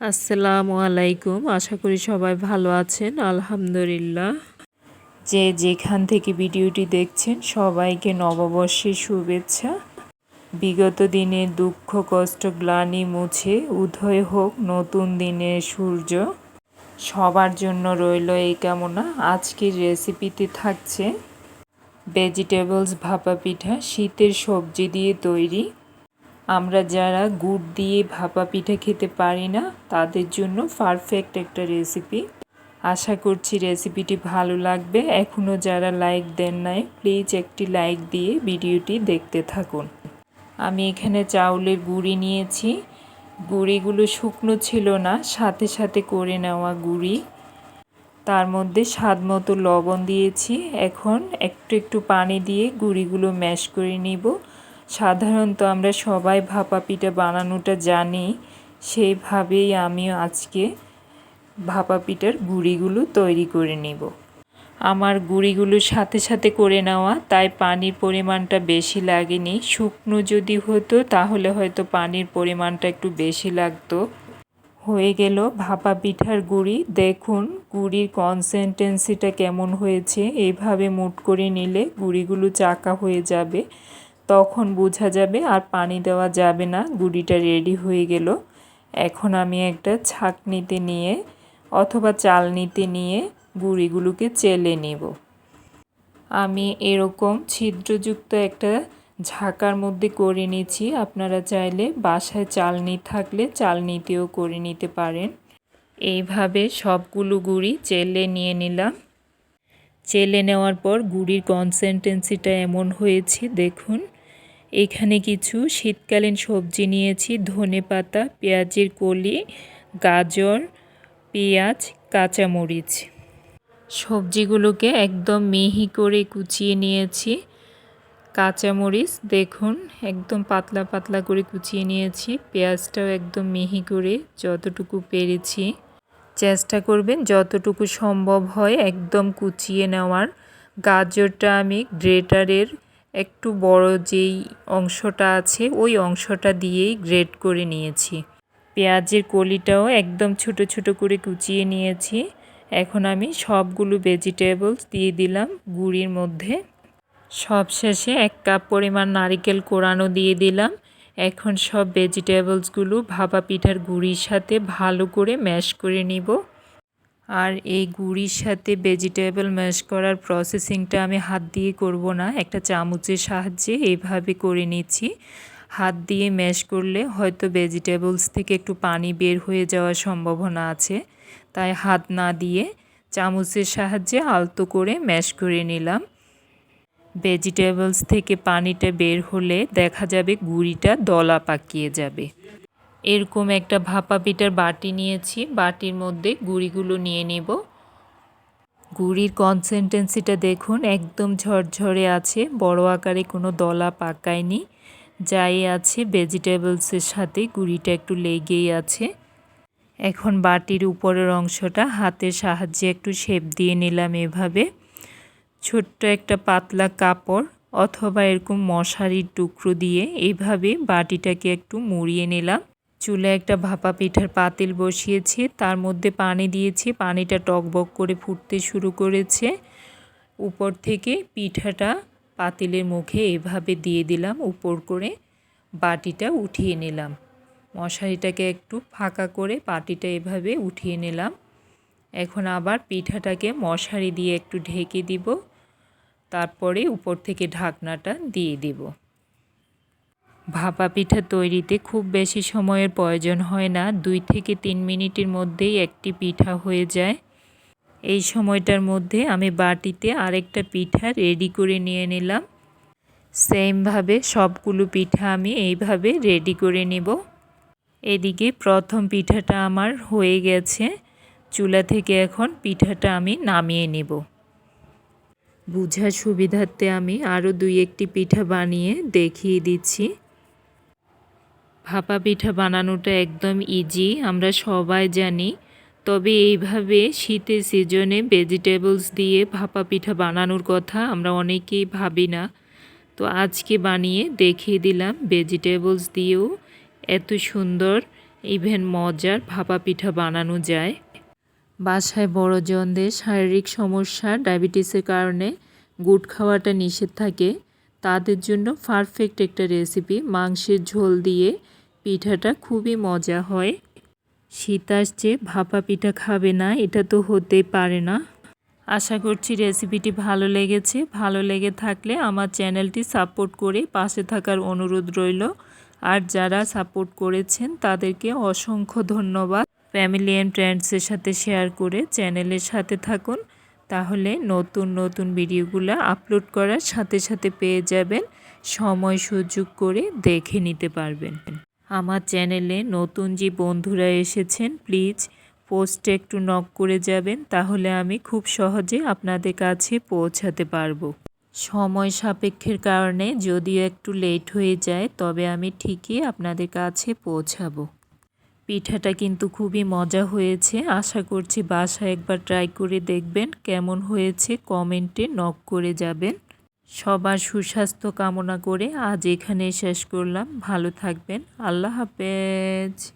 আসসালামু আলাইকুম। আশা করি সবাই ভালো আছেন। আলহামদুলিল্লাহ। যে যেখান থেকে ভিডিওটি দেখছেন সবাইকে নববর্ষের শুভেচ্ছা। বিগত দিনে দুঃখ কষ্ট গ্লানি মুছে উদয় হোক নতুন দিনের সূর্য। সবার জন্য রইল এই কামনা। আজকের রেসিপিতে থাকছে ভেজিটেবলস ভাপা পিঠা, শীতের সবজি দিয়ে তৈরি। আমরা যারা গুড় দিয়ে ভাপা পিঠা খেতে পারি না তাদের জন্য পারফেক্ট একটা রেসিপি। আশা করছি রেসিপিটি ভালো লাগবে। এখনও যারা লাইক দেন নাই প্লিজ একটি লাইক দিয়ে ভিডিওটি দেখতে থাকুন। আমি এখানে চাউলের গুঁড়ি নিয়েছি। গুঁড়িগুলো শুকনো ছিল না, সাথে সাথে করে নেওয়া গুঁড়ি। তার মধ্যে স্বাদ মতো লবণ দিয়েছি। এখন একটু একটু পানি দিয়ে গুঁড়িগুলো ম্যাশ করে নিব। সাধারণত আমরা সবাই ভাপা পিঠা বানানোটা জানি, সেইভাবেই আমিও আজকে ভাপা পিঠার গুঁড়িগুলো তৈরি করে নেব। আমার গুঁড়িগুলো সাথে সাথে করে নেওয়া, তাই পানির পরিমাণটা বেশি লাগেনি। শুকনো যদি হতো তাহলে হয়তো পানির পরিমাণটা একটু বেশি লাগতো। হয়ে গেল ভাপা পিঠার গুঁড়ি। দেখুন গুঁড়ির কনসিস্টেন্সিটা কেমন হয়েছে। এইভাবে মুঠ করে নিলে গুঁড়িগুলো চাকা হয়ে যাবে, তখন বোঝা যাবে আর পানি দেওয়া যাবে না। গুঁড়িটা রেডি হয়ে গেল। এখন আমি একটা ছাঁকনিতে নিয়ে অথবা চালনিতে নিয়ে গুঁড়িগুলোকে চেলে নেব। আমি এরকম ছিদ্রযুক্ত একটা ঝাঁকার মধ্যে করে নিচ্ছি। আপনারা চাইলে বাসায় চালনি থাকলে চালনিতেও করে নিতে পারেন। এইভাবে সবগুলো গুঁড়ি চেলে নিয়ে নিলাম। চেলে নেওয়ার পর গুঁড়ির কনসিস্টেন্সিটা এমন হয়েছে দেখুন। এখানে কিছু শীতকালীন সবজি নিয়েছি, ধনেপাতা, পেঁয়াজের কলি, গাজর, পেঁয়াজ, কাঁচামরিচ। সবজিগুলোকে একদম মিহি করে কুচিয়ে নিয়েছি। কাঁচামরিচ দেখুন একদম পাতলা পাতলা করে কুচিয়ে নিয়েছি। পেঁয়াজটাও একদম মিহি করে যতটুকু পেরেছি। চেষ্টা করবেন যতটুকু সম্ভব হয় একদম কুচিয়ে নেওয়ার। গাজরটা আমি গ্রেটারের একটু বড় যেই অংশটা আছে ওই অংশটা দিয়েই গ্রেট করে নিয়েছি। পেঁয়াজের কলিটাও একদম ছোট ছোট করে কুচিয়ে নিয়েছি। এখন আমি সবগুলো ভেজিটেবলস দিয়ে দিলাম গুঁড়ির মধ্যে। সবশেষে 1 কাপ পরিমাণ নারকেল কোড়ানো দিয়ে দিলাম। এখন সব ভেজিটেবলসগুলো ভাপা পিঠার গুঁড়ির সাথে ভালো করে ম্যাশ করে নিব। আর এই গুঁড়ির সাথে ভেজিটেবল ম্যাশ করার প্রসেসিংটা আমি হাত দিয়ে করব না, একটা চামচের সাহায্যে এইভাবে করে নিচ্ছি। হাত দিয়ে ম্যাশ করলে হয়তো ভেজিটেবলস থেকে একটু পানি বের হয়ে যাওয়ার সম্ভাবনা আছে, তাই হাত না দিয়ে চামচের সাহায্যে আলতো করে ম্যাশ করে নিলাম। ভেজিটেবলস থেকে পানিটা বের হলে দেখা যাবে গুঁড়িটা দলা পাকিয়ে যাবে। এরকম একটা ভাপা পিঠার বাটি নিয়েছি, বাটির মধ্যে গুঁড়িগুলো নিয়ে নেব। গুঁড়ির কনসিস্টেন্সিটা দেখুন একদম ঝরঝরে আছে, বড় আকারে কোনো দলা পাকায়নি। যাই আছে ভেজিটেবলসের সাথে গুঁড়িটা একটু লেগেই আছে। এখন বাটির উপরের অংশটা হাতের সাহায্যে একটু শেপ দিয়ে নিলাম এভাবে। ছোট্ট একটা পাতলা কাপড় অথবা এরকম মশারির টুকরো দিয়ে এইভাবে বাটিটাকে একটু মুড়িয়ে নিলাম। চুলে একটা ভাপা পিঠার পাতিল বসিয়েছি, তার মধ্যে পানি দিয়েছি। পানিটা টকবক করে ফুটতে শুরু করেছে। উপর থেকে পিঠাটা পাতিলের মুখে এভাবে দিয়ে দিলাম, উপর করে বাটিটা উঠিয়ে নিলাম। মশারিটাকে একটু ফাঁকা করে বাটিটা এভাবে উঠিয়ে নিলাম। এখন আবার পিঠাটাকে মশারি দিয়ে একটু ঢেকে দিব, তারপরে উপর থেকে ঢাকনাটা দিয়ে দিব। ভাপা পিঠা তৈরিতে খুব বেশি সময়ের প্রয়োজন হয় না, 2 থেকে 3 মিনিটের মধ্যেই একটি পিঠা হয়ে যায়। এই সময়টার মধ্যে আমি বাটিতে আরেকটা পিঠা রেডি করে নিয়ে নিলাম। সেমভাবে সবগুলো পিঠা আমি এইভাবে রেডি করে নেব। এদিকে প্রথম পিঠাটা আমার হয়ে গেছে। চুলা থেকে এখন পিঠাটা আমি নামিয়ে নেব। বুঝার সুবিধার্থে আমি আরও 2-1টি পিঠা বানিয়ে দেখিয়ে দিচ্ছি। ভাপা পিঠা বানানোটা একদম ইজি, আমরা সবাই জানি। তবে এইভাবে শীতের সিজনে ভেজিটেবলস দিয়ে ভাপা পিঠা বানানোর কথা আমরা অনেকেই ভাবি না। তো আজকে বানিয়ে দেখিয়ে দিলাম ভেজিটেবলস দিয়েও এত সুন্দর ইভেন মজার ভাপা পিঠা বানানো যায়। বাসায় বড়জনদের শারীরিক সমস্যা ডায়াবেটিসের কারণে গুড় খাওয়াটা নিষেধ থাকে, তাদের জন্য পারফেক্ট একটা রেসিপি। মাংসের ঝোল দিয়ে পিঠাটা খুবই মজা হয়। শীত আসছে, ভাপা পিঠা খাবে না, এটা তো হতেই পারে না। আশা করছি রেসিপিটি ভালো লেগেছে। ভালো লেগে থাকলে আমার চ্যানেলটি সাপোর্ট করে পাশে থাকার অনুরোধ রইল। আর যারা সাপোর্ট করেছেন তাদেরকে অসংখ্য ধন্যবাদ। ফ্যামিলি অ্যান্ড ফ্রেন্ডসের সাথে শেয়ার করে চ্যানেলের সাথে থাকুন, তাহলে নতুন নতুন ভিডিওগুলো আপলোড করার সাথে সাথে পেয়ে যাবেন, সময় সুযোগ করে দেখে নিতে পারবেন। আমার চ্যানেলে নতুন যে বন্ধুরা এসেছেন প্লিজ পোস্টে একটু নক করে যাবেন, তাহলে আমি খুব সহজে আপনাদের কাছে পৌঁছাতে পারবো। সময় সাপেক্ষের কারণে যদিও একটু লেট হয়ে যায়, তবে আমি ঠিকই আপনাদের কাছে পৌঁছাবো। পিঠাটা কিন্তু খুবই মজা হয়েছে। আশা করছি বাসায় একবার ট্রাই করে দেখবেন, কেমন হয়েছে কমেন্টে নক করে যাবেন। সবার সুস্বাস্থ্য কামনা করে আজ এখানেই শেষ করলাম। ভালো থাকবেন। আল্লাহ হাফেজ।